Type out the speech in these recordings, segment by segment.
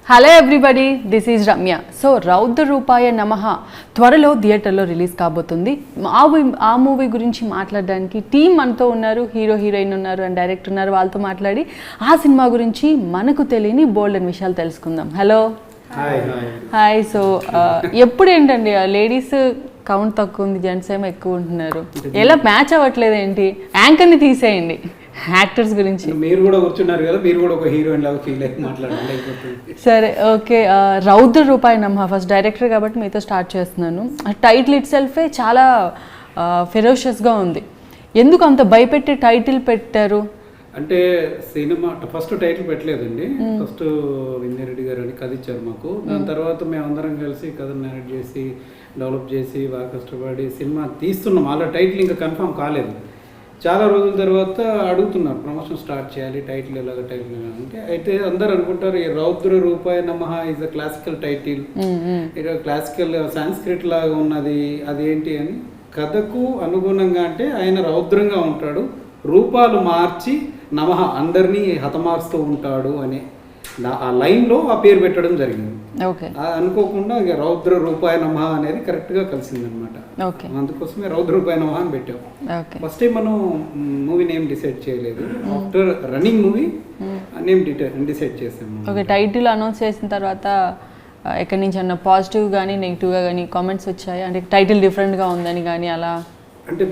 Hello everybody, this is Ramya. So రౌద్ర రూపాయ నమః త్వరలో థియేటర్లో రిలీజ్ కాబోతుంది. ఆ మూవీ గురించి మాట్లాడడానికి టీం మనతో ఉన్నారు. హీరో హీరోయిన్ ఉన్నారు అండ్ డైరెక్టర్ ఉన్నారు. వాళ్ళతో మాట్లాడి ఆ సినిమా గురించి మనకు తెలియని బోల్డ్ అని విషయాలు తెలుసుకుందాం. హలో. హాయ్. సో ఎప్పుడు ఏంటండి లేడీస్ కౌంట్ తక్కువ ఉంది, జెంట్స్ ఏమో ఎక్కువ ఉంటున్నారు. ఎలా మ్యాచ్ అవ్వట్లేదు ఏంటి? యాంకర్ని తీసేయండి. యాక్టర్స్ గురించి మీరు కూడా కూర్చున్నారు కదా, మీరు కూడా ఒక హీరోయిన్ లాగా ఫీల్ అయ్యి మాట్లాడాలి. సరే, ఓకే. రౌద్ర రూపాయ నమః ఫస్ట్ డైరెక్టర్ కాబట్టి మీతో స్టార్ట్ చేస్తున్నాను. టైటిల్ ఇట్ సెల్ఫే చాలా ఫెరోషియస్గా ఉంది. ఎందుకు అంత భయపెట్టి టైటిల్ పెట్టారు? అంటే సినిమా ఫస్ట్ టైటిల్ పెట్టలేదండి. ఫస్ట్ వింజారెడ్డి గారు అని కథ ఇచ్చారు మాకు. దాని తర్వాత మేమందరం కలిసి కథను నేరేట్ చేసి డెవలప్ చేసి బాగా కష్టపడి సినిమా తీస్తున్నాం. అలా టైటిల్ ఇంకా కన్ఫర్మ్ కాలేదు. చాలా రోజుల తర్వాత అడుగుతున్నారు ప్రమోషన్ స్టార్ట్ చేయాలి, టైటిల్ ఎలాగ టైటిల్ అంటే. అయితే అందరు అనుకుంటారు ఈ రౌద్ర రూపాయ నమః is a classical title, classical Sanskrit లాగా ఉన్నది, అదేంటి అని. కథకు అనుగుణంగా అంటే ఆయన రౌద్రంగా ఉంటాడు, రూపాలు మార్చి నమః అందరినీ హతమారుస్తూ ఉంటాడు అనే ఆ లైన్లో ఆ పేరు పెట్టడం జరిగింది. అనుకోకుండా రౌద్ర రూపాయ నమః అనేది కరెక్ట్గా కలిసిందనమాట. అందుకోసమే రౌద్ర రూపాయ నమః అని పెట్టాం. ఫస్ట్ టైం మనం మూవీ నేమ్ డిసైడ్ చేయలేదు. After running movie name decide చేసాము. ఓకే. టైటిల్ అనౌన్స్ చేసిన తర్వాత ఎక్కడి నుంచి అన్న పాజిటివ్ కానీ నెగిటివ్గా కానీ కామెంట్స్ వచ్చాయి? అంటే టైటిల్ డిఫరెంట్గా ఉందని కానీ అలా? అంటే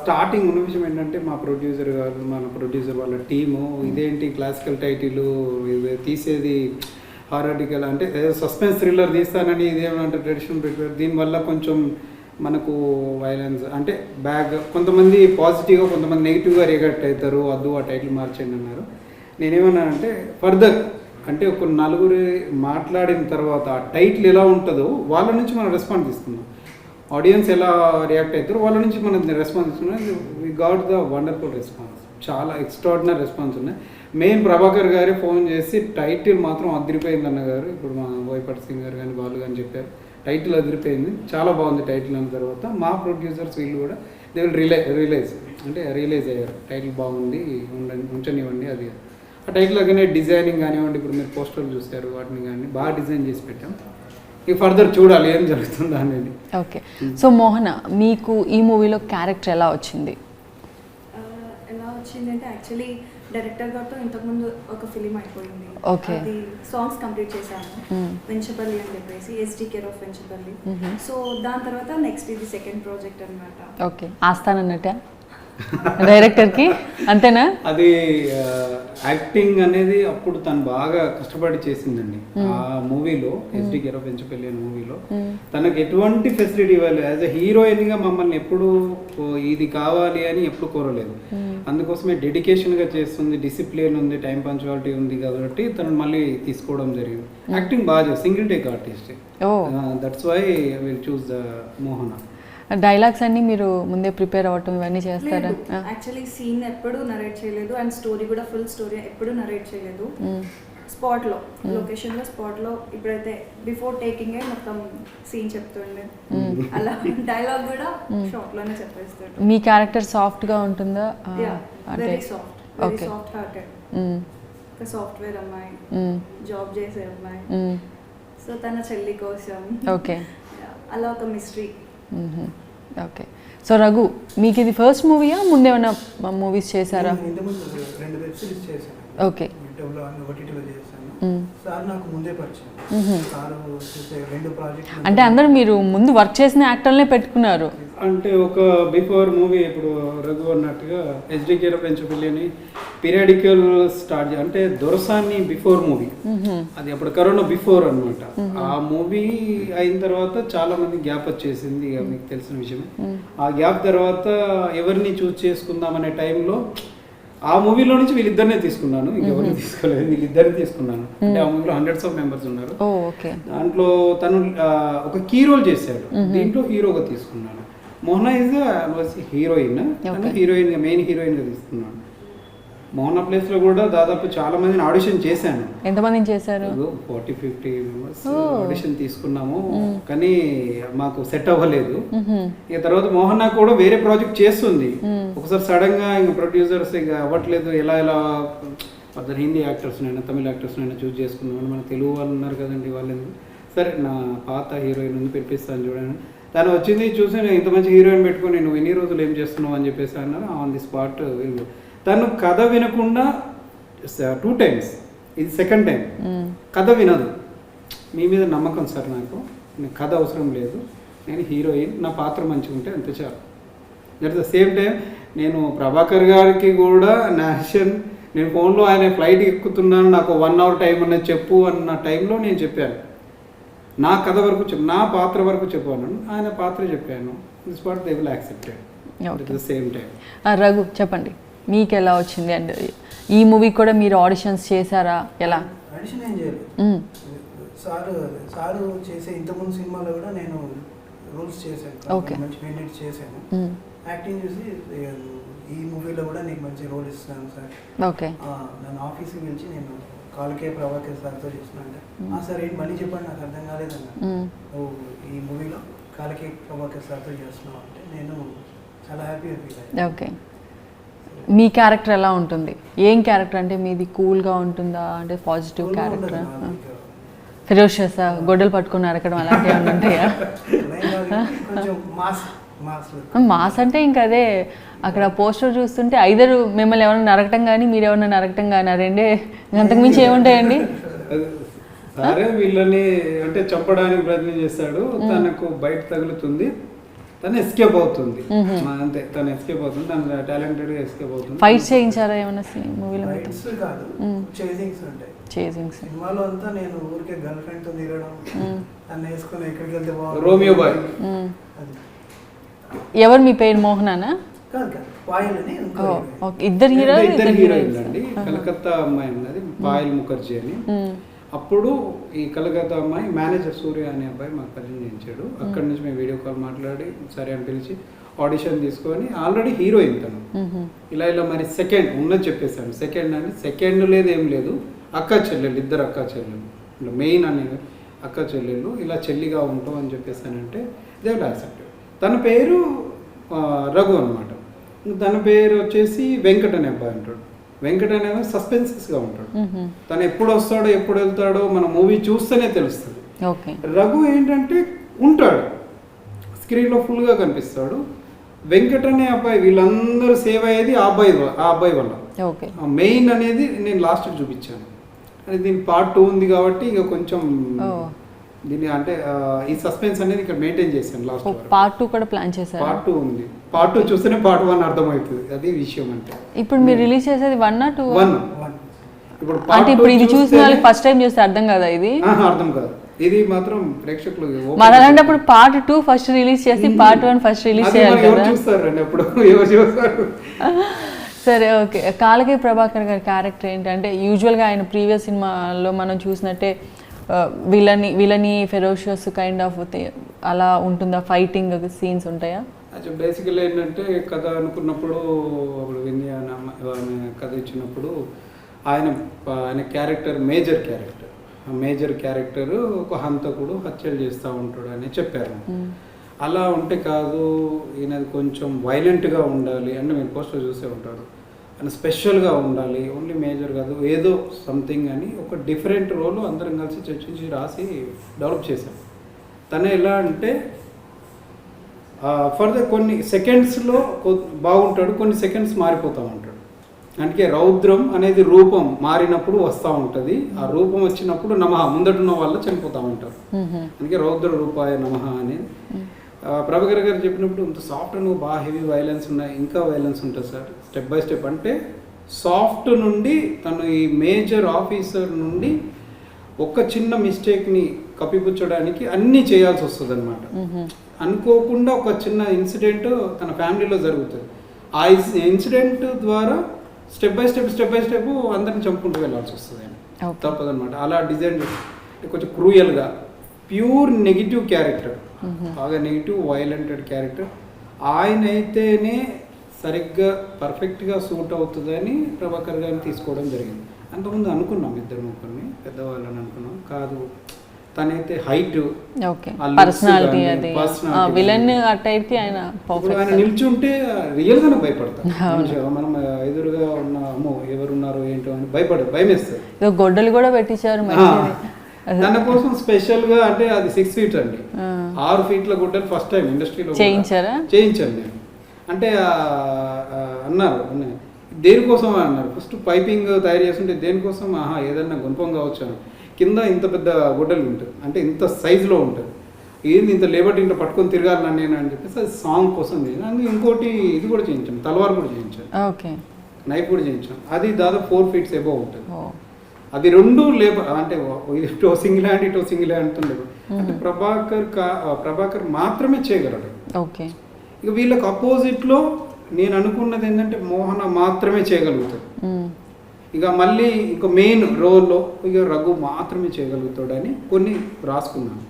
స్టార్టింగ్ ఉన్న విషయం ఏంటంటే మా ప్రొడ్యూసర్ గారు, మన ప్రొడ్యూసర్ వాళ్ళ టీము ఇదేంటి క్లాసికల్ టైటిల్ తీసేది హారటికల్ అంటే సస్పెన్స్ థ్రిల్లర్ తీస్తానని, ఇదేమంటే ట్రెడిషనల్ ప్రిపేర్, దీనివల్ల కొంచెం మనకు వైలెన్స్ అంటే బ్యాగ్ కొంతమంది పాజిటివ్గా కొంతమంది నెగిటివ్గా రియాక్ట్ అవుతారు, వద్దు ఆ టైటిల్ మార్చండి అన్నారు. నేనేమన్నానంటే ఫర్దర్ అంటే ఒక నలుగురు మాట్లాడిన తర్వాత ఆ టైటిల్ ఎలా ఉంటుందో వాళ్ళ నుంచి మనం రెస్పాన్స్ తీసుకుందాం. ఆడియన్స్ ఎలా రియాక్ట్ అవుతారో వాళ్ళ నుంచి మనం రెస్పాన్స్ ఇస్తున్నాం. We got the wonderful response. చాలా ఎక్స్ట్రాడినరీ రెస్పాన్స్ ఉన్నాయి. మెయిన్ ప్రభాకర్ గారే ఫోన్ చేసి టైటిల్ మాత్రం అదిరిపోయింది అన్న గారు. ఇప్పుడు మా బోయపాటి సింగ్ గారు కానీ వాళ్ళు కానీ చెప్పారు టైటిల్ అదిరిపోయింది, చాలా బాగుంది టైటిల్ అన్న తర్వాత మా ప్రొడ్యూసర్స్ వీళ్ళు కూడా దే విల్ రియలైజ్ అయ్యారు టైటిల్ బాగుంది, ఉంచనివ్వండి. అది ఆ టైటిల్ అలాగే డిజైనింగ్ కానివ్వండి, ఇప్పుడు మీరు పోస్టర్లు చూస్తారు వాటిని కానీ బాగా డిజైన్ చేసి పెట్టాం. ఇక ఫర్దర్ చూడాలి ఏం జరుగుతుందా అనేది. ఓకే. సో మోహన, మీకు ఈ మూవీలో క్యారెక్టర్ ఎలా వచ్చింది? ఎలా వచ్చిందంటే యాక్చువల్లీ డైరెక్టర్ గారితో ఇంతకుముందు ఒక ఫిలిం అయిపోయింది. ఓకే. అది సాంగ్స్ కంప్లీట్ చేశాను, వెంచపల్లి అని చెప్పేసి, SD care of Venchapalli. So దాని తర్వాత నెక్స్ట్ ఇది సెకండ్ ప్రాజెక్ట్ అనమాట. ఓకే. ఆస్తానన్నట్ట డైరెక్టర్కి అంతేనా? అది యాక్టింగ్ అనేది అప్పుడు తను బాగా కష్టపడి చేసిందండి. ఆ మూవీలో ఎస్డి కేర్ ఆఫ్ వెంచపల్లి అనే మూవీలో తనకు ఎటువంటి ఫెసిలిటీ ఇవ్వాలి. యాజ్ ఎ హీరోయిన్గా మమ్మల్ని ఎప్పుడు ఇది కావాలి అని ఎప్పుడు కోరలేదు. అందుకోసమే డెడికేషన్గా చేస్తుంది, డిసిప్లిన్ ఉంది, టైం పంచువాలిటీ ఉంది కాబట్టి తను మళ్ళీ తీసుకోవడం జరిగింది. యాక్టింగ్ బాగా single take artist. That's why will choose the Mohana. Dialogues అన్ని మీరు ముందే ప్రిపేర్ అవ్వటం ఇవన్నీ చేస్తారా? యాక్చువల్లీ సీన్ ఎప్పుడు నరేట్ చేయలేదు అండ్ స్టోరీ కూడా ఫుల్ స్టోరీ ఎప్పుడు నరేట్ చేయలేదు. స్పాట్లో లొకేషన్లో స్పాట్లో ఇప్పుడైతే బిఫోర్ టేకింగ్ మొత్తం సీన్ చెప్తుండే, అలా డైలాగ్ కూడా షార్ట్లోనే చెప్పేస్తాడు. మీ క్యారెక్టర్ సాఫ్ట్గా ఉంటుందా? Very soft, very soft hearted. ఒక సాఫ్ట్వేర్ అమ్మాయి, జాబ్ చేసే అమ్మాయి. సో తన చెల్లి కోసం ఓకే అలా ఒక మిస్టరీ. ఓకే. సో రఘు, మీకు ఇది ఫస్ట్ మూవీయా, ముందేమన్నా మూవీస్ చేశారా? ఓకే. అంటే అందరూ మీరు ముందు వర్క్ చేసిన యాక్టర్లనే పెట్టుకున్నారు. అంటే ఒక బిఫోర్ మూవీ ఇప్పుడు రఘు అన్నట్టుగా ఎస్డి కేర్ ఆఫ్ వెంచపల్లి అని పీరియాడికల్ స్టార్ట్ అంటే దొరసాన్ని బిఫోర్ మూవీ, అది అప్పుడు కరోనా బిఫోర్ అనమాట. ఆ మూవీ అయిన తర్వాత చాలా మంది గ్యాప్ వచ్చేసింది, మీకు తెలిసిన విషయమే. ఆ గ్యాప్ తర్వాత ఎవరిని చూస్ చేసుకుందాం అనే టైంలో ఆ మూవీలో నుంచి వీళ్ళిద్దరినే తీసుకున్నాను, ఇంకెవరిని తీసుకోలేదు, వీళ్ళిద్దరిని తీసుకున్నాను. అంటే ఆ మూవీలో హండ్రెడ్స్ ఆఫ్ మెంబర్స్ ఉన్నారు. దాంట్లో తను ఒక కీ రోల్ చేశాడు, దీంట్లో హీరోగా తీసుకున్నాను. Mohana is heroine, heroine main heroine గా తీసుకున్నాను. మోహన ప్లేస్ లో కూడా దాదాపు చాలా మందిని ఆడిషన్ చేశాను. ఎంతమందిని చేశారు? 40-50 మెంబర్స్ ఆడిషన్ తీసుకున్నాము, కానీ మాకు సెట్ అవ్వలేదు. ఇక తర్వాత మోహన కూడా వేరే ప్రాజెక్ట్ చేస్తుంది. ఒకసారి సడన్ గా ఇంకా ప్రొడ్యూసర్స్ ఇక అవ్వట్లేదు, ఎలా ఫర్దర్ హిందీ యాక్టర్స్నైనా తమిళ యాక్టర్స్నైనా చూస్ చేసుకుందామని మన తెలుగు వాళ్ళు ఉన్నారు కదండి వాళ్ళు ఎందుకు సరే నా పాత హీరోయిన్ ఉంది పిలిపిస్తాను చూడండి తను వచ్చింది చూసి నేను ఇంత మంచి హీరోయిన్ పెట్టుకొని నువ్వు ఎన్ని రోజులు ఏం చేస్తున్నావు అని చెప్పేసి అన్నారు ఆన్ ది స్పాట్ తను కథ వినకుండా 2 times ఇది సెకండ్ టైం కథ వినదు మీ మీద నమ్మకం సార్ నాకు కథ అవసరం లేదు నేను హీరోయిన్ నా పాత్ర మంచిగా ఉంటే అంతే చాలు అట్ ద సేమ్ టైం నేను ప్రభాకర్ గారికి కూడా నేషన్ నేను ఫోన్లో ఆయన ఫ్లైట్ ఎక్కుతున్నాను నాకు 1 hour టైం ఉన్నది చెప్పు అన్న టైంలో నేను చెప్పాను నా కథ వరకు నా పాత్ర వరకు చెప్పాను ఆయన పాత్ర చెప్పాను this what they will accepted at the same time. Raghu చెప్పండి మీకు ఎలా వచ్చింది అండ్ ఈ మూవీ కూడా మీరు ఆడిషన్స్ చేశారా ఎలా? ఆడిషన్ ఏం చేయలేదు. సారు చేసే ఇంతకుముందు సినిమాలో కూడా నేను రోల్స్ చేశాను, మంచి మెయింటైన్ చేశాను. యాక్టింగ్ చూసి ఈ మూవీలో కూడా నీకు మంచి రోల్ ఇస్తున్నాను సార్, ఓకే నన్ను ఆఫీస్కి పిలిచి నేను కాలకే ప్రభాకర్ సార్తో చేస్తున్నా అంటే సార్ ఏంటి మళ్ళీ చెప్పండి నాకు అర్థం కాలేదన్న, నువ్వు ఈ మూవీలో కాలకే ప్రభాకర్ సార్తో చేస్తున్నావు అంటే నేను చాలా హ్యాపీగా ఫీల్ అయ్యాను. ఓకే మీ క్యారెక్టర్ ఎలా ఉంటుంది? ఏం క్యారెక్టర్ అంటే మీది కూల్గా ఉంటుందా అంటే పాజిటివ్ క్యారెక్టర్? ఫిరోషియస్ గొడ్డలు పట్టుకుని నరకడం అలాంటివి ఏమైనా ఉంటాయా? మాస్ అంటే ఇంకా అదే అక్కడ పోస్టర్ చూస్తుంటే ఐదరు మిమ్మల్ని ఎవరైనా నరకటం కానీ మీరు ఎవరైనా నరకటం కానీ రెండే, అంతకుమించి ఏముంటాయండి? సరే వీళ్ళని అంటే చంపడానికి ప్రయత్నం చేస్తాడు, తనకు బయట తగులుతుంది, తను ఎస్కేప్ అవుతుంది అంతే, తను ఎస్కేప్ అవుతుంది, తను టాలెంటెడ్ గా ఎస్కేప్ అవుతుంది. ఫైట్ చేయించారా ఏమన్నా మూవీలో? ఫైట్స్ కాదు, చేజింగ్స్ ఉంటాయి. చేజింగ్స్ సినిమాలో అంతా నేను ఊరికే గర్ల్ ఫ్రెండ్ తో తిరగడం, నన్ను వేసుకుని ఎక్కడికి వెళ్తే బాగుంది, రోమియో బాయ్. ఎవరు మీ పేరు మోహనానా? కాదు కాదు, పాయల్ అని ఇద్దరు హీరోయిన్ అండి. కలకత్తా అమ్మాయి ఉన్నది పాయల్ ముఖర్జీ అని. అప్పుడు ఈ కలకత్తా అమ్మాయి మేనేజర్ సూర్య అనే అబ్బాయి మాకు పరిచయం చేయించాడు. అక్కడి నుంచి మేము వీడియో కాల్ మాట్లాడి సరే అని పిలిచి ఆడిషన్ తీసుకొని ఆల్రెడీ హీరోయిన్ తను. ఇలా మరి సెకండ్ ఉన్నది చెప్పేసాను, సెకండ్ అని సెకండ్ లేదు ఏం లేదు, అక్క చెల్లెళ్ళు, ఇద్దరు అక్క చెల్లెళ్ళు, మెయిన్ అనే అక్క చెల్లెళ్ళు, ఇలా చెల్లిగా ఉంటాం అని చెప్పేసానంటే దే విల్ యాక్సెప్ట్. తన పేరు రఘు అనమాట, తన పేరు వచ్చేసి వెంకట్ అనే అబ్బాయి అంటాడు. వెంకట్ అనే సస్పెన్సెస్గా ఉంటాడు, తను ఎప్పుడు వస్తాడో ఎప్పుడు వెళ్తాడో మన మూవీ చూస్తేనే తెలుస్తుంది. రఘు ఏంటంటే ఉంటాడు స్క్రీన్లో ఫుల్గా కనిపిస్తాడు. వెంకట్ అనే అబ్బాయి వీళ్ళందరూ సేవ్ అయ్యేది ఆ అబ్బాయి వల్ల. మెయిన్ అనేది నేను లాస్ట్ చూపించాను, అది దీని పార్ట్ 2 ఉంది కాబట్టి ఇక కొంచెం దీన్ని అంటే ఈ సస్పెన్స్ అనేది ఇక్కడ మెయింటైన్ చేశాను. లాస్ట్ పార్ట్ 2 కూడా ప్లాన్ చేశారు. పార్ట్ 2 ఉంది, పార్ట్ 2 చూస్తేనే పార్ట్ 1 అర్థమవుతుంది, అది విషయం. అంటే ఇప్పుడు మీరు రిలీజ్ చేసేది 1 or 2? 1. ఇప్పుడు అంటే ఇప్పుడు ఇది చూసిన వాళ్ళకి ఫస్ట్ టైం చూస్తే అర్థం కదా, ఇది అర్థం కాదు, ఇది మాత్రం ప్రేక్షకులు మరి అలాంటప్పుడు పార్ట్ 2 ఫస్ట్ రిలీజ్ చేసి పార్ట్ 1 ఫస్ట్ రిలీజ్ చేయాలి కదా. చూస్తారండి అప్పుడు ఎవరు చూస్తారు. సరే ఓకే, కాలకే ప్రభాకర్ గారి క్యారెక్టర్ ఏంటంటే యూజువల్గా ఆయన ప్రీవియస్ సినిమాలో మనం చూసినట్టే విలని ఫెరోషియస్ కైండ్ ఆఫ్ అలా ఉంటుందా? ఫైటింగ్ సీన్స్ ఉంటాయా? బేసికల్ ఏంటంటే కథ అనుకున్నప్పుడు అప్పుడు విని కథ ఇచ్చినప్పుడు ఆయన క్యారెక్టర్ మేజర్ క్యారెక్టర్ ఒక హంతకుడు హత్యలు చేస్తూ ఉంటాడు అని చెప్పారు. అలా ఉంటే కాదు, ఈయనది కొంచెం వైలెంట్గా ఉండాలి అంటే మీరు పోస్టర్ చూసే ఉంటారు, అని స్పెషల్గా ఉండాలి, ఓన్లీ మేజర్ కాదు ఏదో సంథింగ్ అని ఒక డిఫరెంట్ రోల్ అందరం కలిసి చర్చించి రాసి డెవలప్ చేశాం. తను ఎలా అంటే ఫర్దర్ కొన్ని సెకండ్స్లో బాగుంటాడు, కొన్ని సెకండ్స్ మారిపోతూ ఉంటాడు. అందుకే రౌద్రం అనేది రూపం మారినప్పుడు వస్తూ ఉంటుంది, ఆ రూపం వచ్చినప్పుడు నమః ముందటున్న వాళ్ళు చనిపోతూ ఉంటారు. అందుకే రౌద్ర రూపాయ నమః అనేది ప్రభాకర్ గారు చెప్పినప్పుడు ఇంత సాఫ్ట్ నువ్వు బాగా హెవీ వైలెన్స్ ఉన్నాయి, ఇంకా వైలెన్స్ ఉంటుంది సార్ స్టెప్ బై స్టెప్. అంటే సాఫ్ట్ నుండి తను ఈ మేజర్ ఆఫీసర్ నుండి ఒక చిన్న మిస్టేక్ని కప్పిపుచ్చడానికి అన్నీ చేయాల్సి వస్తుంది అనమాట. అనుకోకుండా ఒక చిన్న ఇన్సిడెంట్ తన ఫ్యామిలీలో జరుగుతుంది, ఆ ఇన్సిడెంట్ ద్వారా స్టెప్ బై స్టెప్ అందరిని చంపుకుంటూ వెళ్ళాల్సి వస్తుంది ఆయన, తప్పదనమాట. అలా డిజైన్ కొంచెం క్రూయల్గా ప్యూర్ నెగిటివ్ క్యారెక్టర్, బాగా నెగిటివ్ వైలెంటెడ్ క్యారెక్టర్. ఆయన అయితేనే సరిగ్గా పర్ఫెక్ట్గా సూట్ అవుతుందని ప్రభాకర్ గారిని తీసుకోవడం జరిగింది. అంతకుముందు అనుకున్నాం, 2-3 పెద్దవాళ్ళని అనుకున్నాం, కాదు తనైతే హైట్, ఓకే, పర్సనాలిటీ అది విలన్ ఆ టైప్కి ఆయన ఇప్పుడు ఆయన పర్ఫెక్ట్. నిల్చుంటే రియల్ గానే భయపడతాం. మనం ఎదురుగా ఉన్న అమ్మో ఎవరున్నారో ఏంటో అని భయం వేస్తారు. ఏదో గొడ్డలు కూడా పెట్టించారు మంచిది. తన కోసం స్పెషల్ గా, అంటే అది 6 feet అండి, 6 feet గుడ్డలు ఫస్ట్ టైం ఇండస్ట్రీలో చేయించారా? చేయించాను నేను. అంటే అన్నారు దేనికోసం అన్నారు, ఫస్ట్ పైపింగ్ తయారు చేస్తుంటే దేనికోసం, ఏదన్నా గుణపం కావచ్చు అని. కింద ఇంత పెద్ద గుడ్డలు ఉంటుంది, అంటే ఇంత సైజులో ఉంటుంది, ఏంది ఇంత లేబర్ ఇంత పట్టుకొని తిరగాలి నేను అని చెప్పేసి అది సాంగ్ కోసం చేయాలి. ఇంకోటి ఇది కూడా చేయించాను, తలవారు కూడా చేయించాను, ఓకే, నైఫ్ కూడా చేయించాను. అది దాదాపు 4 feet అబౌవ్ ఉంటుంది. అది 2 లేబర్, అంటే ఇటో సింగిల్ హ్యాండ్ ఇటో సింగిల్ హ్యాండ్ ఉండదు. అంటే ప్రభాకర్ మాత్రమే చేయగలడు. ఓకే, ఇక వీళ్ళకి అపోజిట్లో నేను అనుకున్నది ఏంటంటే మోహన మాత్రమే చేయగలుగుతాడు. ఇక మళ్ళీ ఇక మెయిన్ రోల్లో ఇక రఘు మాత్రమే చేయగలుగుతాడని కొన్ని రాసుకున్నాను.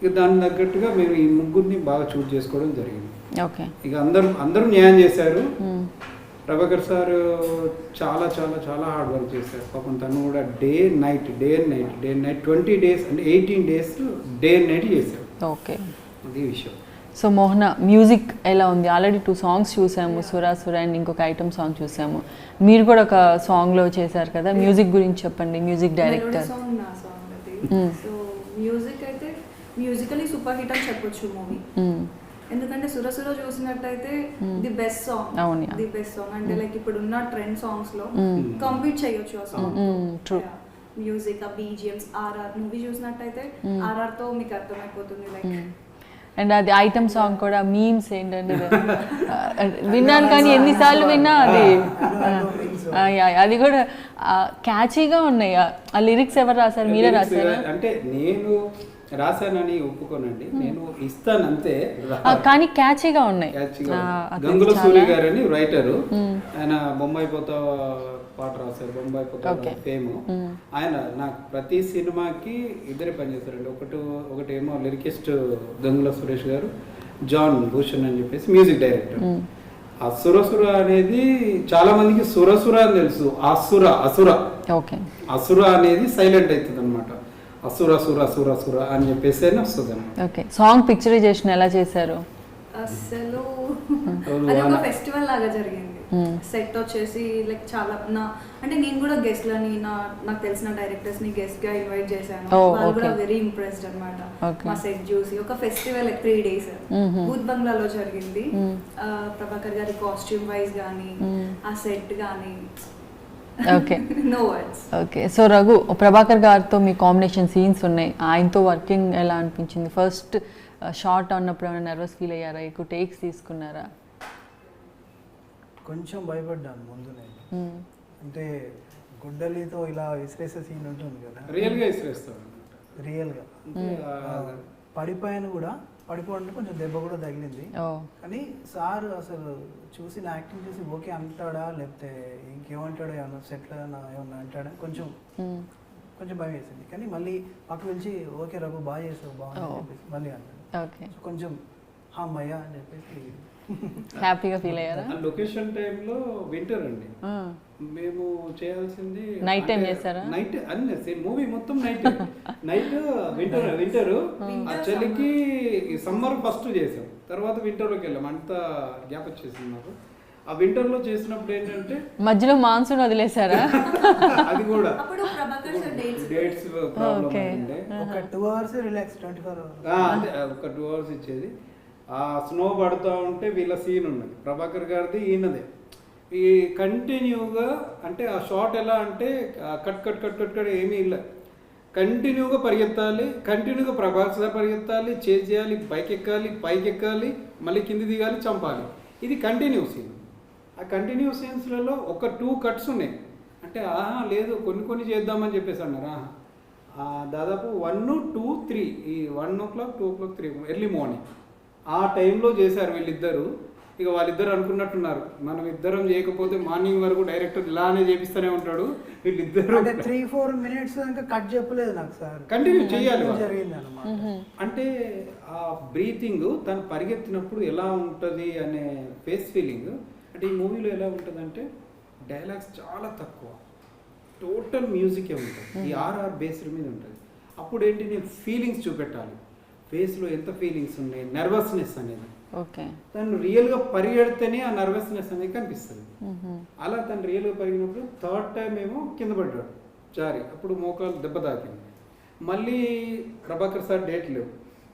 ఇక దాని తగ్గట్టుగా మేము ఈ ముగ్గురిని బాగా చూస్ చేసుకోవడం జరిగింది. ఓకే, ఇక అందరూ న్యాయం చేశారు. ప్రభాకర్ సార్ చాలా చాలా చాలా హార్డ్ వర్క్ చేశారు పాపం. తను కూడా డే అండ్ నైట్ 20 days అంటే 18 days డే అండ్ నైట్ చేశారు. ఓకే, అది విషయం. సో మోహన మ్యూజిక్ ఎలా ఉంది? ఆల్రెడీ 2 songs చూసాము, సుర అండ్ ఇంకొక ఐటమ్ సాంగ్ చూసాము. మీరు కూడా ఒక సాంగ్లో చేశారు కదా, మ్యూజిక్ గురించి చెప్పండి. Music director. సో మ్యూజిక్ అయితే మ్యూజికలీ సూపర్ హిట్ అని చెప్పొచ్చు మూవీ. ఎందుకంటే సుర చూసినట్టయితే the best song, the best song అంటే లైక్ ఇప్పుడున్న ట్రెండ్ సాంగ్స్ లో కంపీట్ చేయొచ్చు ఆ సాంగ్. మ్యూజిక్, ఆ బీజిఎమ్స్, ఆర్ఆర్ మూవీ చూసినట్టయితే ఆర్ఆర్ తో మీకు అర్థమైపోతుంది లైక్. అండ్ అది ఐటమ్ సాంగ్ కూడా మీమ్స్ ఏంటంటే విన్నాను కానీ ఎన్నిసార్లు విన్నా అది కూడా క్యాచీగా ఉన్నాయి. ఆ లిరిక్స్ ఎవరు రాశారు? మీరే రాశారా? అంటే నేను రాశానని ఒప్పుకోనండి, నేను ఇస్తానంతే, కానీ క్యాచీగా ఉన్నాయి. గంగుల సూర్య గారు అని రైటరు, ఆయన బొంబాయి పోతా పాట రాశారు, బొంబాయి పోతా ఫేమ్. ఆయన నాకు ప్రతి సినిమాకి ఇద్దరే పనిచేస్తారండి. ఒకటేమో లిరికిస్ట్ గంగుల సురేష్ గారు, జాన్ భూషణ్ అని చెప్పేసి మ్యూజిక్ డైరెక్టర్. ఆ సురసుర అనేది చాలా మందికి సురసుర అని తెలుసు, అసుర అనేది సైలెంట్ అవుతుంది అనమాట. అసుర అని చెప్పేసి వస్తుంది అన్నమాట. ఓకే, సాంగ్ పిక్చరైజేషన్ ఎలా చేశారు? అసలు అది ఒక ఫెస్టివల్ లాగా జరిగింది. సెట్ వచ్చేసి లైక్ చాలా అంటే నేను కూడా గెస్ట్లని నాకు తెలిసిన డైరెక్టర్స్ ని గెస్ట్ గా ఇన్వైట్ చేశాను. వాళ్ళు కూడా వెరీ ఇంప్రెస్డ్ అన్నమాట మా సెట్ చూసి. ఒక ఫెస్టివల్ 3 days బూత్ బంగ్లాలో జరిగింది. ప్రభాకర్ గారి కాస్ట్యూమ్ వైజ్ గానీ, ఆ సెట్ గానీ, okay, no words. Okay, so Raghu, Prabhakar గారితో మీ కాంబినేషన్ సీన్స్ ఉన్నాయి, ఆయనతో వర్కింగ్ ఎలా అనిపించింది? ఫస్ట్ షార్ట్ అన్నప్పుడు ఏమైనా నర్వస్ ఫీల్ అయ్యారా? ఎక్కువ టేక్స్ తీసుకున్నారా? కొంచెం భయపడ్డాను ముందు నేను. అంటే గుడ్డలితో ఇలా విసిరేసే సీన్ ఉంటుంది కదా, రియల్గా విసిరేస్తాను. రియల్గా పడిపోయాను కూడా, పడిపోవడానికి కొంచెం దెబ్బ కూడా తగిలింది. కానీ సార్ అసలు చూసి నా యాక్టింగ్ చూసి ఓకే అంటాడా లేకపోతే ఇంకేమంటాడో, ఏమన్నా సెట్లో ఏమన్నా అంటాడా, కొంచెం భయం వేసింది. కానీ మళ్ళీ పక్క పిలిచి ఓకే రఘు బాగా చేసావు, బాగుంది చెప్పేసి మళ్ళీ అన్నాడు. కొంచెం అమ్మయ్య అని చెప్పేసి హ్యాపీగా ఫీల్ అయ్యారా? లొకేషన్ టైంలో వింటర్ అండి, మేము చేయాల్సింది నైట్ టైం చేశారా? నైట్ అన్ని మూవీ మొత్తం నైట్ వింటర్. ఆ చలికి సమ్మర్ ఫస్ట్ చేసాం, తర్వాత వింటర్లోకి వెళ్ళాం. అంత గ్యాప్ వచ్చేసింది నాకు. ఆ వింటర్లో చేసినప్పుడు ఏంటంటే మధ్యలో మాన్సూన్ వదిలేసారా? అది కూడా డేట్స్ ప్రాబ్లం ఉండే. ఒక 2 hours రిలాక్స్, 24 hours అంటే ఒక 2 hours ఇచ్చేది. ఆ స్నో పడుతూ ఉంటే వీళ్ళ సీన్ ఉన్నది, ప్రభాకర్ గారిది ఈయనదే. ఈ కంటిన్యూగా అంటే ఆ షాట్ ఎలా అంటే కట్ ఏమీ ఇలా కంటిన్యూగా పరిగెత్తాలి, కంటిన్యూగా ప్రభాకర్ సార్ పరిగెత్తాలి, చేజ్ చేయాలి, బైక్ ఎక్కాలి, పైకి ఎక్కాలి, మళ్ళీ కింది దిగాలి, చంపాలి. ఇది కంటిన్యూ సీన్. ఆ కంటిన్యూ సీన్స్లలో ఒక 2 cuts ఉన్నాయి. అంటే లేదు కొన్ని చేద్దామని చెప్పేసి అన్నారు. దాదాపు 1, 2, 3 ఈ 1 o'clock 2 o'clock 3 ఎర్లీ మార్నింగ్ ఆ టైంలో చేశారు వీళ్ళిద్దరు. ఇక వాళ్ళిద్దరు అనుకున్నట్టున్నారు, మనం ఇద్దరం చేయకపోతే మార్నింగ్ వరకు డైరెక్టర్ ఇలానే చేపిస్తూనే ఉంటాడు. వీళ్ళిద్దరు 3-4 minutes ఇంకా కట్ చెప్పలేదు నాకు సార్, కంటిన్యూ చేయాలి జరిగింది అన్నమాట. అంటే ఆ బ్రీతింగ్ తను పరిగెత్తినప్పుడు ఎలా ఉంటుంది అనే ఫేస్ ఫీలింగ్. అంటే ఈ మూవీలో ఎలా ఉంటుందంటే డైలాగ్స్ చాలా తక్కువ, టోటల్ మ్యూజికే ఉంటుంది. ఈ ఆర్ఆర్ బేస్డ్ మీద ఉంటుంది. అప్పుడు ఏంటి నేను ఫీలింగ్స్ చూపెట్టాలి, ఫేస్లో ఎంత ఫీలింగ్స్ ఉన్నాయి, నర్వస్నెస్ అనేది. ఓకే. తను రియల్గా పరిగెడితేనే ఆ నర్వస్నెస్ అనేది కనిపిస్తుంది. అలా తను రియల్గా పరిగినప్పుడు థర్డ్ టైం ఏమో కింద పడ్డాడు జారి, అప్పుడు మోకాలు దెబ్బ తాకింది. మళ్ళీ ప్రభాకర్ సార్ డేట్ లేవు,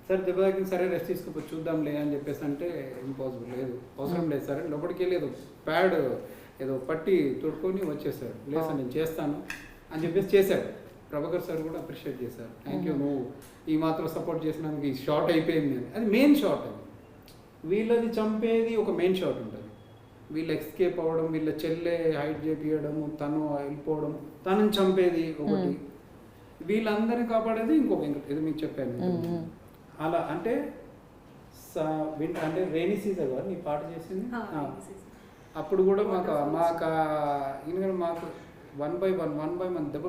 సార్ దెబ్బ తాకింది, సరే రెస్ట్ తీసుకోపోయి చూద్దాంలే అని చెప్పేసి అంటే ఇంపాసిబుల్, లేదు అవసరం లేదు సార్, లోపలికి వెళ్ళి ఏదో ప్యాడ్ ఏదో పట్టి తొడుకొని వచ్చేసారు. లేదు సార్ నేను చేస్తాను అని చెప్పేసి చేశాడు. ప్రభాకర్ సార్ కూడా అప్రిషియేట్ చేశారు, థ్యాంక్ యూ నువ్వు ఈ మాత్రం సపోర్ట్ చేసినందుకు, ఈ షార్ట్ అయిపోయింది అని. అది మెయిన్ షార్ట్. అది వీళ్ళది చంపేది ఒక మెయిన్ షాట్ ఉంటుంది, వీళ్ళు ఎస్కేప్ అవ్వడం, వీళ్ళ చెల్లె హైట్ చేపియడము, తను వెళ్ళిపోవడం, తనని చంపేది ఒకటి, వీళ్ళందరినీ కాపాడేది ఇంకొక. ఇది మీకు చెప్పాను అలా. అంటే అంటే రైనీ సీజన్ కదా నీ పాట చేసింది, అప్పుడు కూడా మాకు ఎందుకంటే మాకు 1 by 1 దెబ్బ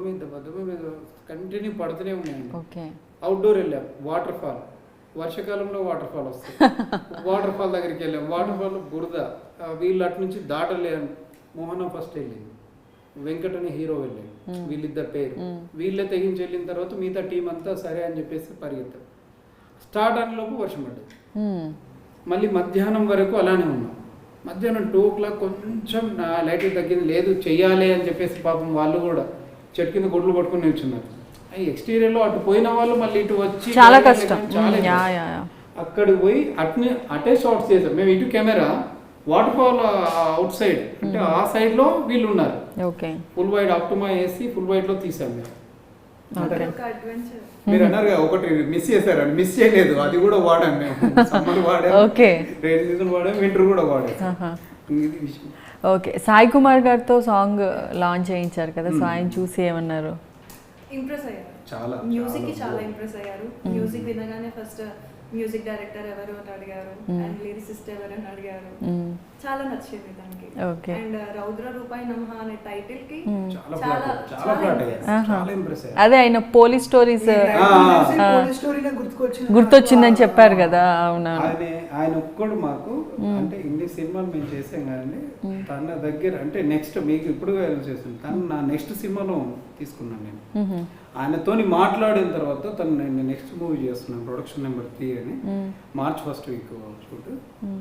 మీద కంటిన్యూ పడుతూనే ఉన్నాయండి. అవుట్డోర్ వెళ్ళాం, వాటర్ ఫాల్, వర్షాకాలంలో వాటర్ ఫాల్ వస్తుంది, వాటర్ ఫాల్ దగ్గరికి వెళ్ళాం, వాటర్ ఫాల్ బురద, వీళ్ళు అటు నుంచి దాటలేను. మోహన ఫస్ట్ వెళ్ళింది, వెంకట్ అనే హీరో వెళ్ళాడు, వీళ్ళిద్దరు పేరు, వీళ్ళే తెగించి వెళ్ళిన తర్వాత మిగతా టీం అంతా సరే అని చెప్పేసి పరిగెత్తారు. స్టార్ట్ అనేలోపు వర్షం పడ్డది, మళ్ళీ మధ్యాహ్నం వరకు అలానే ఉన్నాం. మధ్యాహ్నం 2 o'clock కొంచెం నా లైట్ తగ్గింది, లేదు చెయ్యాలి అని చెప్పేసి పాపం వాళ్ళు కూడా చెట్టు కింద గొడ్లు పట్టుకుని నిల్చున్నారు. ఎక్స్టీరియర్లో అటు పోయిన వాళ్ళు మళ్ళీ ఇటు వచ్చి చాలా కష్టం, అక్కడికి పోయి అటే షాట్స్ చేశారు మేము. ఇటు camera water fall out side, అంటే ఆ సైడ్ లో వీళ్ళు ఉన్నారు. ఫుల్ వైడ్ ఆప్టిమా వేసి ఫుల్ వైడ్ లో తీసాం మేము. మీరు అన్నారు ఒకటి మిస్ చేశారు, మిస్ చేయలేదు, అది కూడా వాడాం మేము. సమ్మర్ వాడాం, రైనీ సీజన్ వాడాం, వింటర్ కూడా వాడాం. ఇది విషయం. ఓకే. సాయి కుమార్ గారితో సాంగ్ లాంచ్ చేయించారు కదా, సో ఆయన చూసి ఏమన్నారు? ఇంప్రెస్ అయ్యారు, చాలా మ్యూజిక్ కి చాలా ఇంప్రెస్ అయ్యారు. మ్యూజిక్ వినగానే ఫస్ట్ మ్యూజిక్ డైరెక్టర్ ఎవరు అని అడిగారు, అండ్ లిరిసిస్ట్ ఎవరు అని అడిగారు. చాలా నచ్చింది దానికి. అండ్ రౌద్ర రూపాయి నమః అనే టైటిల్ కి చాలా ఇంప్రెస్ అయ్యారు. అదే ఆయన పోలీస్ స్టోరీస్ గుర్తొచ్చిందని చెప్పారు కదా. అవునా, ఆయన ఒక్కడు మాకు అంటే ఇన్ని సినిమాలు మేము చేసాం కానీ తన దగ్గర అంటే నెక్స్ట్ మీకు ఇప్పుడు చేస్తాను, తను నా నెక్స్ట్ సినిమాలో తీసుకున్నాను నేను. ఆయనతోని మాట్లాడిన తర్వాత తను నేను నెక్స్ట్ మూవీ చేస్తున్నాను, ప్రొడక్షన్ నెంబర్ 3 అని, March 1st వీక్ షూట్.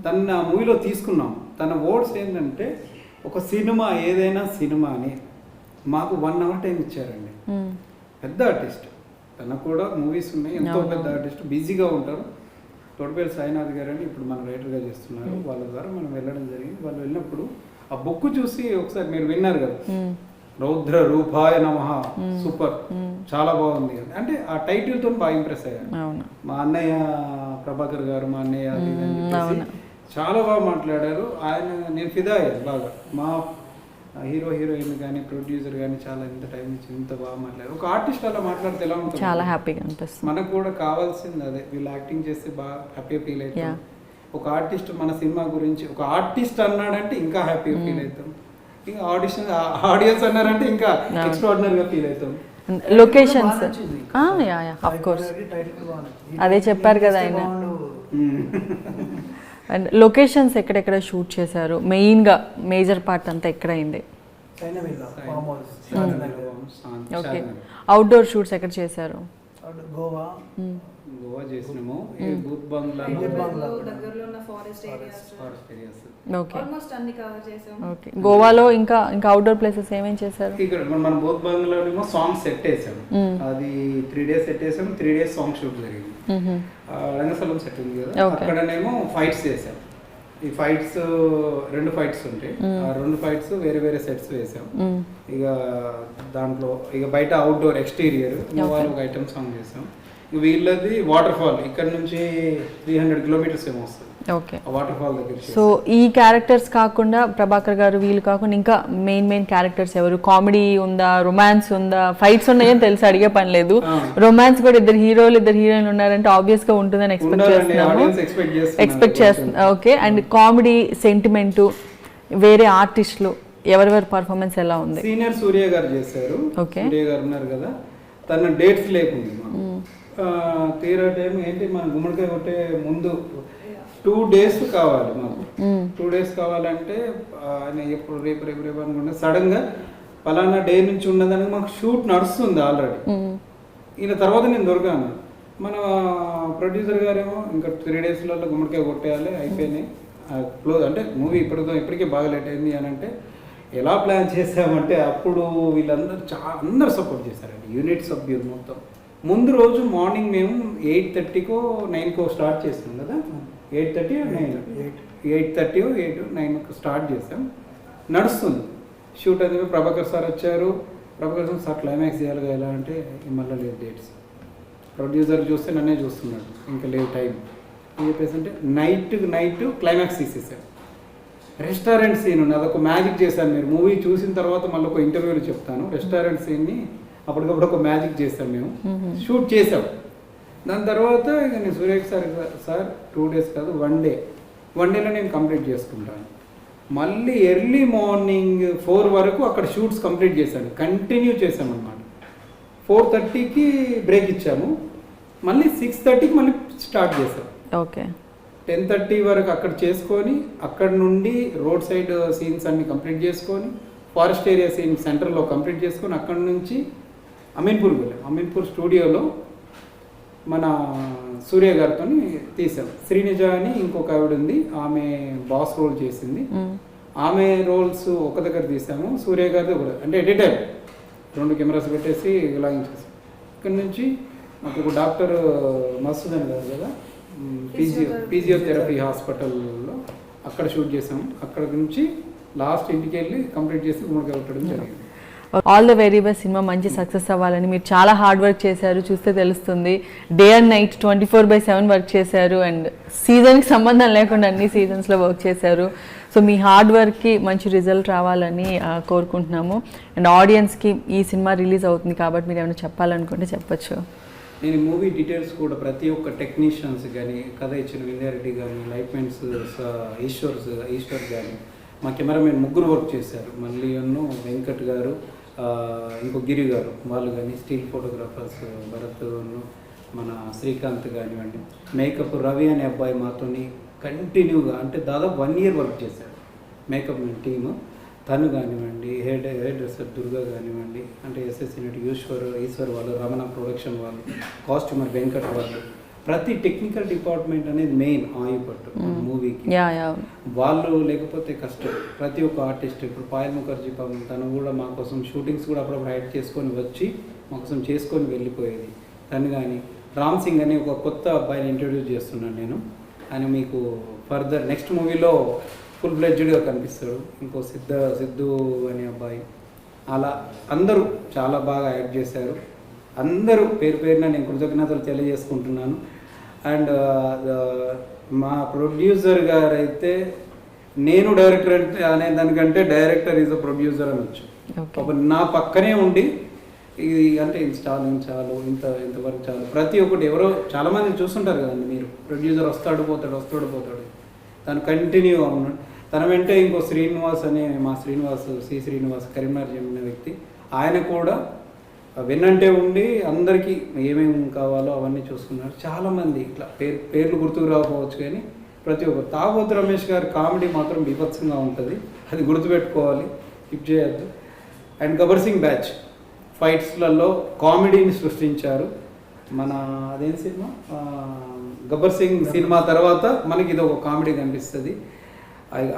తను నా మూవీలో తీసుకున్నాం. తన వర్డ్స్ ఏంటంటే ఒక సినిమా ఏదైనా సినిమా అని మాకు 1 hour టైం ఇచ్చారండి. పెద్ద ఆర్టిస్ట్, తనకు కూడా మూవీస్ ఉన్నాయి, ఎంతో పెద్ద ఆర్టిస్ట్, బిజీగా ఉంటారు. తోటపల్లి సాయినాథ్ గారు అని ఇప్పుడు మన రైటర్గా చేస్తున్నారు, వాళ్ళ ద్వారా మనం వెళ్ళడం జరిగింది. వాళ్ళు వెళ్ళినప్పుడు ఆ బుక్ చూసి ఒకసారి మీరు విన్నారు కదా, రౌద్ర రూపాయ నమః, సూపర్, చాలా బాగుంది అంటే ఆ టైటిల్ తో బాగా ఇంప్రెస్ అయ్యారు. మా అన్నయ్య ప్రభాకర్ గారు, మా అన్నయ్య అది అని చెప్పేసి చాలా బాగా మాట్లాడారు. ఆయన నేను ఫిదా అయ్యాను బాగా. మా హీరో హీరోయిన్ కానీ ప్రొడ్యూసర్ కానీ చాలా ఇంత టైం ఇచ్చి ఇంత బాగా మాట్లాడారు. ఒక ఆర్టిస్ట్ అలా మాట్లాడితే ఎలా ఉంటుంది, చాలా హ్యాపీగా అనిపిస్తుంది. మనకు కూడా కావాల్సింది అదే, వీళ్ళు యాక్టింగ్ చేస్తే బాగా హ్యాపీగా ఫీల్ అవుతాం. ఒక ఆర్టిస్ట్ మన సినిమా గురించి ఒక ఆర్టిస్ట్ అన్నాడంటే ఇంకా హ్యాపీగా ఫీల్ అవుతాం. ఇంకా ఆడియన్స్ అన్నారంటే ఇంకా ఎక్స్ట్రాడినరీగా ఫీల్ అవుతాం. లొకేషన్స్ ఆఫ్ కోర్స్ అదే చెప్పారు కదా ఆయన. అండ్ లొకేషన్స్ ఎక్కడెక్కడ షూట్ చేశారు, మెయిన్గా మేజర్ పార్ట్ అంతా ఎక్కడ అయింది? ఓకే. అవుట్డోర్ షూట్స్ ఎక్కడ చేశారు? గోవా చేసినాము, బూత్ బంగ్లా దగ్గరలో ఉన్న ఫారెస్ట్ ఏరియాస్. ఓకే. ఆల్మోస్ట్ అన్ని కవర్ చేసాం. ఓకే. గోవాలో ఇంకా అవుట్డోర్ ప్లేసెస్ ఏమేం చేశారు? ఇక్కడ మన బూత్ బంగ్లాలో సాంగ్ సెట్ వేసాం, అది 3 days సెట్ వేసాం. 3 days సాంగ్ షూట్ జరిగింది. రంగస్థలం సెట్ ఉంది కదా, అక్కడనేమో ఫైట్స్ చేసాం. ఈ ఫైట్స్ 2 ఫైట్స్ ఉంటాయి, ఆ 2 ఫైట్స్ వేరే వేరే సెట్స్ వేసాం. ఇక దాంట్లో ఇక బయట అవుట్డోర్ ఎక్స్టీరియర్ ఒక ఐటమ్ సాంగ్ చేసాం. వీళ్ళది వాటర్ ఫాల్, ఇక్కడ నుంచి 300 kilometers ఏమో వస్తుంది. ఓకే. వాటర్ ఫాల్ దగ్గర. సో ఈ క్యారెక్టర్స్ కాకుండా ప్రభాకర్ గారు వీళ్ళు కాకుండా ఇంకా మెయిన్ క్యారెక్టర్స్ ఎవరు? కామెడీ ఉందా, రొమాన్స్ ఉందా, ఫైట్స్ ఉన్నాయని తెలిసి అడిగే పని లేదు. రొమాన్స్ కూడా 2 హీరోలు 2 హీరోయిన్లు ఉన్నారంటే ఆబ్వియస్ గా ఉంటుందని ఎక్స్పెక్ట్ చేస్తున్నాము. ఓకే. అండ్ కామెడీ, సెంటిమెంట్, వేరే ఆర్టిస్టులు ఎవరెవరి పర్ఫార్మెన్స్ ఎలా ఉంది? సీనియర్ సూర్య గారు చేశారు. ఓకే. సూర్య గారు ఉన్నారు కదా, తన డేట్స్ లేకుంది తీరా టైం ఏంటి, మన గుమ్మడికాయ కొట్టే ముందు 2 days కావాలి మాకు. 2 days కావాలంటే ఆయన ఎప్పుడు రేపు అనుకుంటే సడన్ గా పలానా డే నుంచి ఉన్నదానికి మాకు షూట్ నడుస్తుంది ఆల్రెడీ. ఈయన తర్వాత నేను దొరికాను. మన ప్రొడ్యూసర్ గారేమో ఇంకా 3 డేస్లలో గుమ్మడికాయ కొట్టేయాలి, అయిపోయినాయి క్లోజ్. అంటే మూవీ ఇప్పటికే బాగా లేట్ అయింది అని అంటే ఎలా ప్లాన్ చేసామంటే అప్పుడు వీళ్ళందరూ అందరూ సపోర్ట్ చేశారండి, యూనిట్ సభ్యులు మొత్తం. ముందు రోజు మార్నింగ్ మేము 8:30కో 9కో స్టార్ట్ చేసాం కదా, 8:30 8:30 9కు స్టార్ట్ చేసాం. నడుస్తుంది షూట్. అది ప్రభాకర్ సార్ వచ్చారు. ప్రభాకర్ సార్ క్లైమాక్స్ చేయాలి ఎలా అంటే మళ్ళీ లేదు డేట్స్. ప్రొడ్యూసర్ చూస్తే నన్నే చూస్తున్నాడు, ఇంకా లేదు టైం అని చెప్పేసి అంటే నైట్ క్లైమాక్స్ తీసేసాను. రెస్టారెంట్ సీన్ ఉంది, అదొక మ్యాజిక్ చేశాను. మీరు మూవీ చూసిన తర్వాత మళ్ళీ ఒక ఇంటర్వ్యూలో చెప్తాను. రెస్టారెంట్ సీన్ని అప్పటికప్పుడు ఒక మ్యాజిక్ చేసాం, మేము షూట్ చేసాం. దాని తర్వాత ఇక నేను సురేష్ సార్ 2 days కాదు 1 day, 1 dayలో నేను కంప్లీట్ చేసుకుంటాను. మళ్ళీ ఎర్లీ మార్నింగ్ 4 వరకు అక్కడ షూట్స్ కంప్లీట్ చేశాను, కంటిన్యూ చేశాను అనమాట. 4:30కి బ్రేక్ ఇచ్చాము, మళ్ళీ 6:30కి మళ్ళీ స్టార్ట్ చేసాం. ఓకే. 10:30 వరకు అక్కడ చేసుకొని అక్కడ నుండి రోడ్ సైడ్ సీన్స్ అన్ని కంప్లీట్ చేసుకొని ఫారెస్ట్ ఏరియా సీన్ సెంటర్లో కంప్లీట్ చేసుకొని అక్కడ నుంచి అమీన్పూర్ వెళ్ళాం. అమీన్పూర్ స్టూడియోలో మన సూర్య గారితో తీసాం. శ్రీనిజ అని ఇంకొక ఆవిడ ఉంది, ఆమె బాస్ రోల్ చేసింది. ఆమె రోల్స్ ఒక దగ్గర తీసాము, సూర్య గారిది ఒకటి. అంటే ఎడిటర్ 2 కెమెరాస్ పెట్టేసి లాగించేసాం. ఇక్కడ నుంచి మాకు ఒక డాక్టర్ మసూద్ అని గారు కదా, ఫిజియోథెరపీ హాస్పిటల్లో అక్కడ షూట్ చేసాము. అక్కడ నుంచి లాస్ట్ ఇంటికి వెళ్ళి కంప్లీట్ చేసి గుమ్మడికాయ కొట్టడం జరిగింది. All the very best. Cinema మంచి సక్సెస్ అవ్వాలని. మీరు చాలా హార్డ్ వర్క్ చేశారు, చూస్తే తెలుస్తుంది. డే అండ్ నైట్ 24/7 వర్క్ చేశారు. అండ్ సీజన్కి సంబంధం లేకుండా అన్ని సీజన్స్లో వర్క్ చేశారు. సో మీ హార్డ్ వర్క్కి మంచి రిజల్ట్ రావాలని కోరుకుంటున్నాము. అండ్ ఆడియన్స్కి ఈ సినిమా రిలీజ్ అవుతుంది కాబట్టి మీరు ఏమైనా చెప్పాలనుకుంటే చెప్పచ్చు. నేను మూవీ డీటెయిల్స్ కూడా ప్రతి ఒక్క టెక్నీషియన్స్ కానీ, కథ ఇచ్చిన వింధ్యారెడ్డి కానీ, లైట్మెంట్స్ ఈశ్వర్ కానీ, మా కెమెరామెన్ 3 వర్క్ చేశారు. మళ్ళీ వెంకట్ గారు, ఇంకో గిరి గారు, వాళ్ళు కానీ, స్టిల్ ఫోటోగ్రాఫర్స్ భరత్, మన శ్రీకాంత్ కానివ్వండి, మేకప్ రవి అనే అబ్బాయి మాతోని కంటిన్యూగా అంటే దాదాపు 1 year వర్క్ చేశారు. మేకప్ టీము తను కానివ్వండి, హెయిర్ డ్రెస్సర్ దుర్గా కానివ్వండి, అంటే ఎస్ఎస్సి నటి ఈశ్వర్ వాళ్ళు, రమణ ప్రొడక్షన్ వాళ్ళు, కాస్ట్యూమర్ వెంకట్ వాళ్ళు, ప్రతి టెక్నికల్ డిపార్ట్మెంట్ అనేది మెయిన్ ఆయుపట్టు మూవీకి. వాళ్ళు లేకపోతే కష్టం. ప్రతి ఒక్క ఆర్టిస్ట్, ఇప్పుడు పాయల్ ముఖర్జీ పాపం తను కూడా మా కోసం షూటింగ్స్ కూడా అప్పుడప్పుడు హైడ్ చేసుకొని వచ్చి మా కోసం చేసుకొని వెళ్ళిపోయేది. తను కానీ రామ్ సింగ్ అని ఒక కొత్త అబ్బాయిని ఇంట్రడ్యూస్ చేస్తున్నాను నేను. ఆయన మీకు ఫర్దర్ నెక్స్ట్ మూవీలో ఫుల్ ఫ్లెడ్జ్డ్గా కనిపిస్తాడు. ఇంకో సిద్ధు అనే అబ్బాయి, అలా అందరూ చాలా బాగా యాక్ట్ చేశారు. అందరూ పేరున నేను కృతజ్ఞతలు తెలియజేసుకుంటున్నాను. అండ్ మా ప్రొడ్యూసర్ గారు అయితే, నేను డైరెక్టర్ అనే దానికంటే డైరెక్టర్ ఈజ్ అ ప్రొడ్యూసర్ అనొచ్చు. నా పక్కనే ఉండి ఇది అంటే చాలు ఇంతవరకు చాలు, ప్రతి ఒక్కటి ఎవరో చాలామంది చూస్తుంటారు కదండి మీరు, ప్రొడ్యూసర్ వస్తాడు పోతాడు తను కంటిన్యూ ఉన్నాడు. తన వెంటే ఇంకో శ్రీనివాస్ అనే మా శ్రీనివాస్ కరీంనగర్ చెందిన వ్యక్తి, ఆయన కూడా వెన్నంటే ఉండి అందరికీ ఏమేమి కావాలో అవన్నీ చూసుకున్నారు. చాలామంది ఇట్లా పేర్లు గుర్తుకు రాకపోవచ్చు కానీ ప్రతి ఒక్కరు. తాగోతు రమేష్ గారి కామెడీ మాత్రం బీభత్సంగా ఉంటుంది, అది గుర్తుపెట్టుకోవాలి, హిట్ చేయొద్దు. అండ్ గబ్బర్ సింగ్ బ్యాచ్ ఫైట్స్లలో కామెడీని సృష్టించారు. మన అదేం సినిమా, గబ్బర్ సింగ్ సినిమా తర్వాత మనకి ఇది ఒక కామెడీ కనిపిస్తుంది.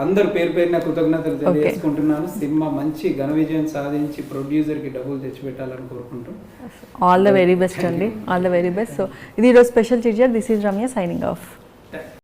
అందరు పేరున కృతజ్ఞతలు తెలియజేసుకుంటున్నాను. సినిమా మంచి ఘన విజయం సాధించి ప్రొడ్యూసర్కి డబ్బులు తెచ్చిపెట్టాలని కోరుకుంటాం. ఆల్ ద వెరీ బెస్ట్ అండి, all the very best. So ఇది ఈరోజు special teacher. This is Ramya signing off.